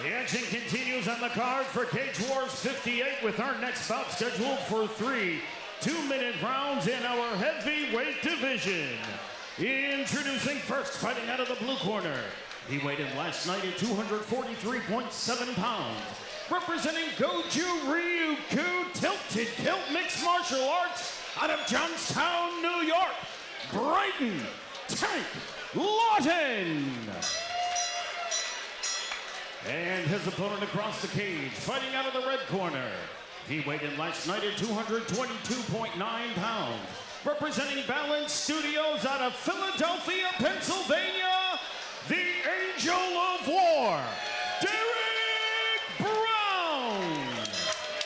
The action continues on the card for Cage Wars 58 with our next bout scheduled for 3 2-minute rounds in our heavyweight division. Introducing first, fighting out of the blue corner. He weighed in last night at 243.7 pounds. Representing Goju Ryukyu Tilted Kilt Mixed Martial Arts out of Johnstown, New York, Braeton Tank Lawton. And his opponent across the cage, fighting out of the red corner. He weighed in last night at 222.9 pounds. Representing Balance Studios out of Philadelphia, Pennsylvania, the Angel of War, Derrick Brown.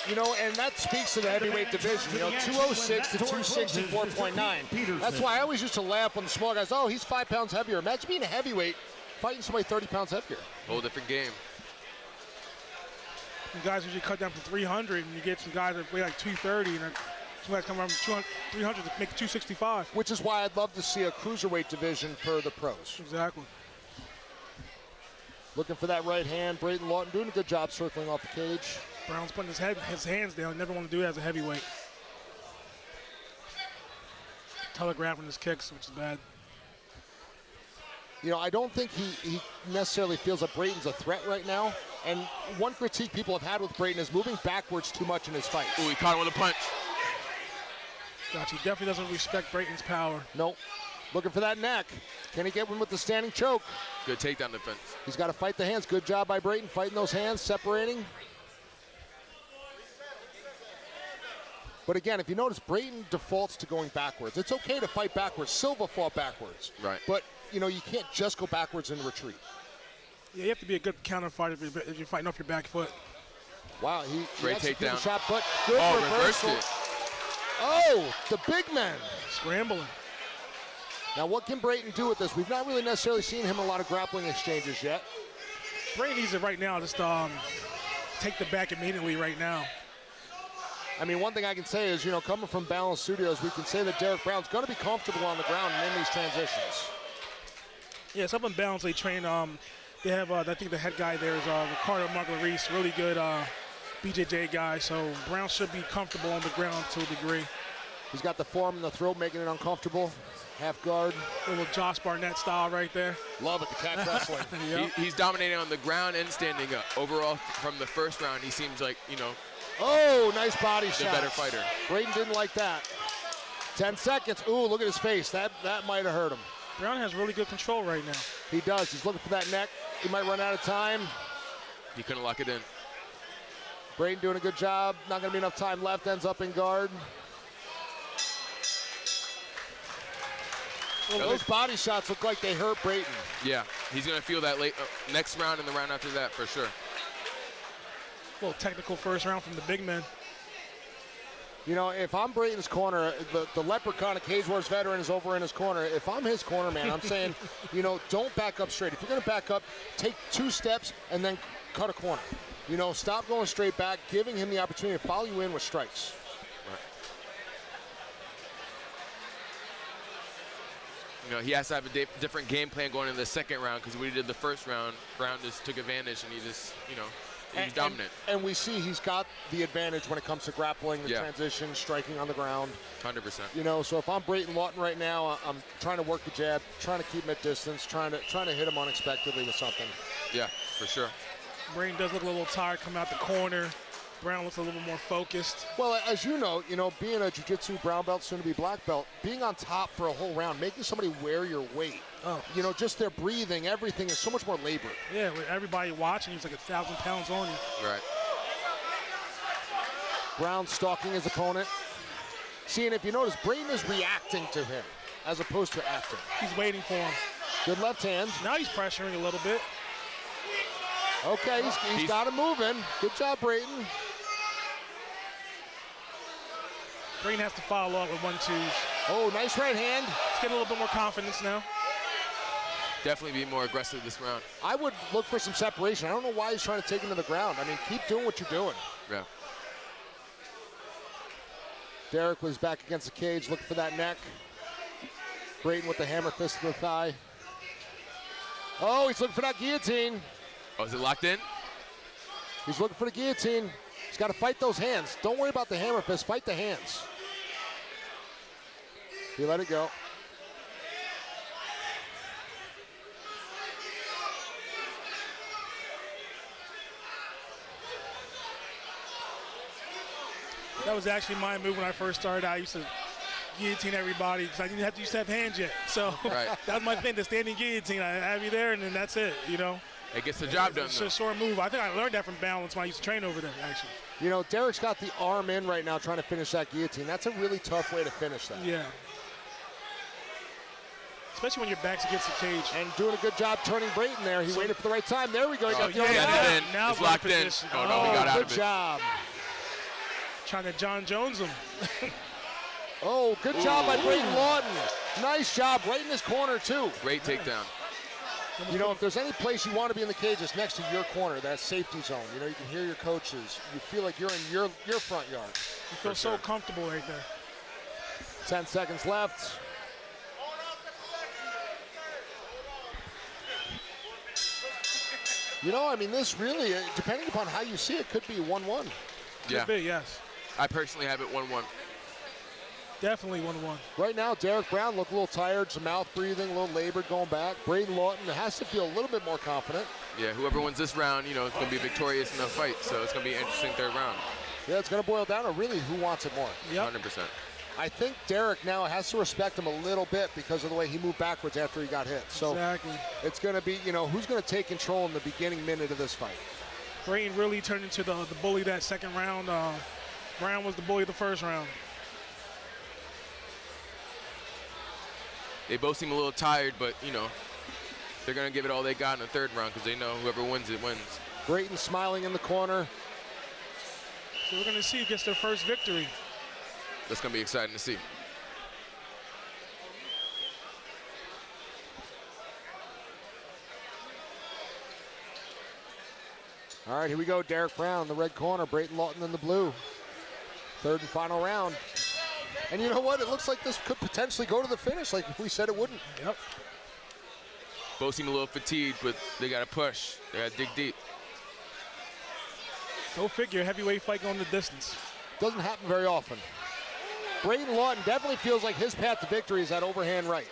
You know, and that speaks to the heavyweight division. You know, 206 to 264.9. That's why I always used to laugh when the small guys, oh, he's 5 pounds heavier. Imagine being a heavyweight, fighting somebody 30 pounds heavier. Whole different game. You guys usually cut down from 300, and you get some guys that weigh like 230, and some guys come around from 300 to make 265. Which is why I'd love to see a cruiserweight division for the pros. Exactly. Looking for that right hand. Braeton Lawton doing a good job circling off the cage. Brown's putting his hands down. Never want to do it as a heavyweight. Telegraphing his kicks, which is bad. You know, I don't think he necessarily feels that Braeton's a threat right now. And one critique people have had with Braeton is moving backwards too much in his fight. Ooh, he caught him with a punch. Gotcha. He definitely doesn't respect Braeton's power. Nope. Looking for that neck. Can he get one with the standing choke? Good takedown defense. He's got to fight the hands. Good job by Braeton, fighting those hands, separating. But again, if you notice, Braeton defaults to going backwards. It's okay to fight backwards. Silva fought backwards. Right. But, you know, you can't just go backwards and retreat. Yeah, you have to be a good counter fighter if you're fighting off your back foot. Wow, he great takedown. Shot, but good reversal. Oh, the big man. Scrambling. Now, what can Braeton do with this? We've not really necessarily seen him in a lot of grappling exchanges yet. Braeton needs it right now. Just take the back immediately right now. I mean, one thing I can say is, you know, coming from Balance Studios, we can say that Derrick Brown's going to be comfortable on the ground and in these transitions. Yes, up in Balance, they train. They have, I think the head guy there is Ricardo Margulies, really good BJJ guy. So Brown should be comfortable on the ground to a degree. He's got the forearm in the throat, making it uncomfortable. Half guard. A little Josh Barnett style right there. Love it, the cat wrestling. Yep. He's dominating on the ground and standing up. Overall, from the first round, he seems like, you know, oh, nice body shot. the better fighter. Braeton didn't like that. 10 seconds. Ooh, look at his face. That might have hurt him. Brown has really good control right now. He does. He's looking for that neck. He might run out of time. He couldn't lock it in. Braeton doing a good job. Not going to be enough time left. Ends up in guard. Well, those body shots look like they hurt Braeton. Yeah, he's going to feel that late next round and the round after that for sure. A little technical first round from the big man. You know, if I'm Braeton's corner, the leprechaun, a Cage Wars veteran, is over in his corner. If I'm his corner, man, I'm saying, you know, don't back up straight. If you're going to back up, take 2 steps and then cut a corner. You know, stop going straight back, giving him the opportunity to follow you in with strikes. Right. You know, he has to have a different game plan going into the second round because we did the first round. Brown just took advantage and he just, you know, he's dominant. And we see he's got the advantage when it comes to grappling, the transition, striking on the ground. 100%. You know, so if I'm Braeton Lawton right now, I'm trying to work the jab, trying to keep him at distance, trying to hit him unexpectedly with something. Yeah, for sure. Braeton does look a little tired coming out the corner. Brown looks a little bit more focused. Well, as you know, being a jiu-jitsu brown belt, soon to be black belt, being on top for a whole round, making somebody wear your weight. Oh. You know, just their breathing, everything is so much more labor. Yeah, with everybody watching, he's like 1,000 pounds on you. Right. Brown stalking his opponent. See, and if you notice, Braeton is reacting to him as opposed to acting. He's waiting for him. Good left hand. Now he's pressuring a little bit. Okay, he's got him moving. Good job, Braeton. Braeton has to follow along with 1-2s. Oh, nice right hand. He's getting a little bit more confidence now. Definitely be more aggressive this round. I would look for some separation. I don't know why he's trying to take him to the ground. I mean, keep doing what you're doing. Yeah. Derrick was back against the cage, looking for that neck. Braeton with the hammer fist to the thigh. Oh, he's looking for that guillotine. Oh, is it locked in? He's looking for the guillotine. He's got to fight those hands. Don't worry about the hammer fist. Fight the hands. He let it go. That was actually my move when I first started. I used to guillotine everybody because I didn't have to used to have hands yet. So Right. that was my thing, the standing guillotine. I have you there, and then that's it, you know. It gets the job done, It's though. a short move. I think I learned that from Balance when I used to train over there, actually. You know, Derrick's got the arm in right now trying to finish that guillotine. That's a really tough way to finish that. Yeah. Especially when your back's against the cage. And doing a good job turning Braeton there. He waited for the right time. There we go. He got the yeah, arm yeah, out. it in. Now It's we're in locked in. position. Oh, no, we got out Good of it. job. Trying to John Jones him. Oh, good job by Braeton Lawton. Nice job right in his corner, too. Great takedown. You know, if there's any place you want to be in the cage, it's next to your corner, that safety zone. You know, you can hear your coaches. You feel like you're in your front yard. You feel so comfortable right there. 10 seconds left. You know, I mean, this really, depending upon how you see it, could be 1-1. Yeah. Could be, yes. I personally have it 1-1. Definitely 1-1. Right now, Derrick Brown look a little tired, some mouth breathing, a little labored going back. Braeton Lawton has to feel a little bit more confident. Yeah, whoever wins this round, you know, is going to be victorious in the fight. So it's going to be an interesting third round. Yeah, it's going to boil down to really who wants it more. Yep. 100%. I think Derrick now has to respect him a little bit because of the way he moved backwards after he got hit. So Exactly. it's going to be, you know, who's going to take control in the beginning minute of this fight. Braeton really turned into the bully that second round. Brown was the bully the first round. They both seem a little tired, but, you know, they're going to give it all they got in the third round because they know whoever wins it wins. Braeton smiling in the corner. So we're going to see who gets their first victory. That's going to be exciting to see. All right, here we go. Derrick Brown in the red corner, Braeton Lawton in the blue. Third and final round. And you know what? It looks like this could potentially go to the finish like we said it wouldn't. Yep. Both seem a little fatigued, but they got to push. They got to dig deep. Go figure, heavyweight fight going the distance. Doesn't happen very often. Braeton Lawton definitely feels like his path to victory is that overhand right.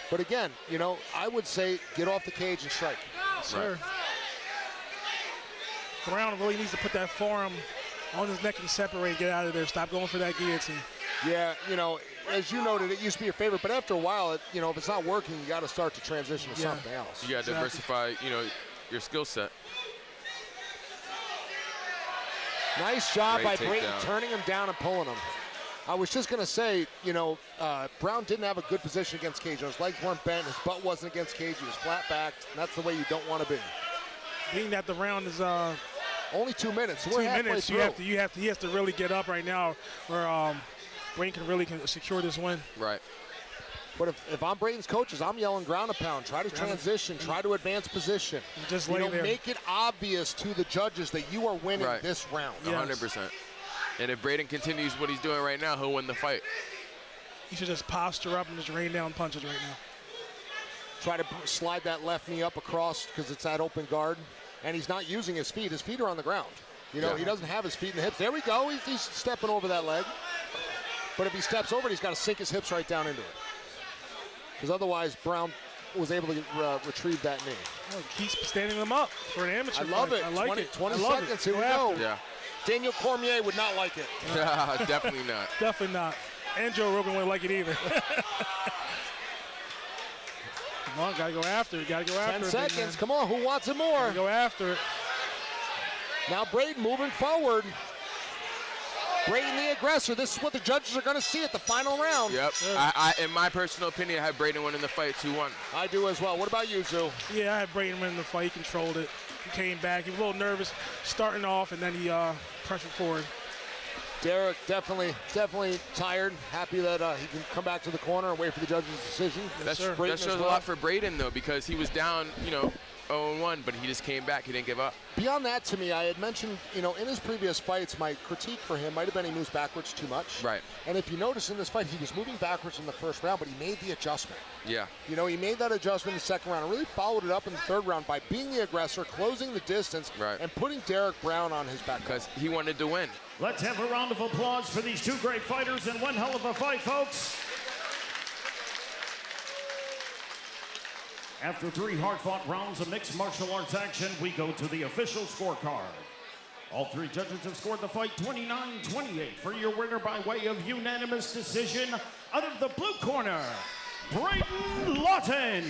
But again, you know, I would say get off the cage and strike. Sir. Brown really needs to put that forearm on his neck and separate, get out of there. Stop going for that guillotine. Yeah, you know, as you noted, it used to be your favorite, but after a while, you know, if it's not working, you got to start to transition to something else. You got to diversify, you know, your skill set. Nice job Great by Braeton takedown. turning him down and pulling him. I was just going to say, you know, Brown didn't have a good position against cage. His legs weren't bent. His butt wasn't against cage. He was flat-backed, and that's the way you don't want to be. Being that the round is Only 2 minutes. 2 We're halfway minutes, through. he has to really get up right now, or Braeton can really secure this win. Right. But if I'm Braeton's coaches, I'm yelling ground and pound. Try to transition. Try to advance position. And just You lay know, there. make it obvious to the judges that you are winning Right. this round. Yeah. 100%. And if Braeton continues what he's doing right now, he'll win the fight. You should just posture up and just rain down punches right now. Try to slide that left knee up across because it's that open guard. And he's not using his feet. His feet are on the ground. You know, he doesn't have his feet in the hips. There we go. He's stepping over that leg. But if he steps over it, he's got to sink his hips right down into it. Because otherwise, Brown was able to retrieve that knee. Oh, keeps standing them up for an amateur I love fight. it. I like 20, it. 20 I love seconds. it. Here we Go go. after it. Yeah. Daniel Cormier would not like it. Definitely not. Definitely not. And Joe Rogan wouldn't like it either. Come on, gotta go after it. Gotta go 10 after it. seconds. Come on, who wants it more? Gotta go after it. Now Braeton moving forward. Braeton the aggressor. This is what the judges are going to see at the final round. Yep. I, in my personal opinion, I have Braeton winning the fight 2-1. I do as well. What about you, Zoo? Yeah, I had Braeton winning the fight. He controlled it. He came back. He was a little nervous starting off, and then he pressured forward. Derrick definitely tired. Happy that he can come back to the corner and wait for the judge's decision. That sir. shows as a well. lot for Braeton, though, because he was down, you know, 0-1, but he just came back. He didn't give up. Beyond that, to me, I had mentioned, in his previous fights, my critique for him might have been he moves backwards too much. Right. And if you notice in this fight, he was moving backwards in the first round, but he made the adjustment. Yeah. He made that adjustment in the second round and really followed it up in the third round by being the aggressor, closing the distance, Right. and putting Derrick Brown on his back. Because he wanted to win. Let's have a round of applause for these two great fighters and one hell of a fight, folks. After 3 hard-fought rounds of mixed martial arts action, we go to the official scorecard. All 3 judges have scored the fight 29-28 for your winner by way of unanimous decision. Out of the blue corner, Braeton Lawton.